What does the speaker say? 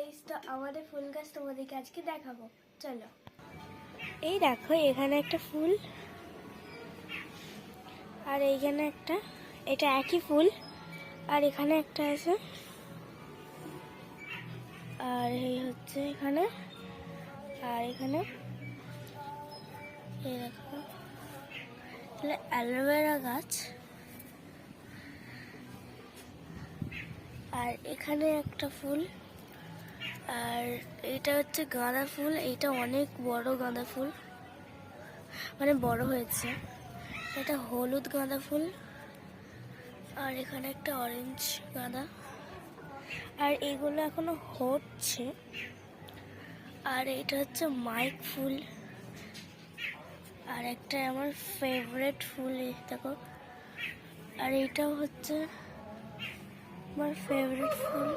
Guys, তো আমাদের ফুল গাছ তোমাদেরকে আজকে দেখাবো। চলো, এই দেখো এখানে একটা ফুল আর এইখানে একটা, এটা একই ফুল আর এখানে একটা আছে আর এই হচ্ছে এখানে আর এখানে এই দেখো অ্যালোভেরা গাছ আর এখানে একটা ফুল আর এটা হচ্ছে গাঁদা ফুল। এইটা অনেক বড় গাঁদা ফুল, মানে বড় হয়েছে। এটা হলুদ গাঁদা ফুল আর এখানে একটা অরেঞ্জ গাঁদা আর এগুলো এখনো হচ্ছে। আর এটা হচ্ছে মাইক ফুল আর একটা আমার ফেভারিট ফুল, দেখো। আর এইটাও হচ্ছে আমার ফেভারিট ফুল।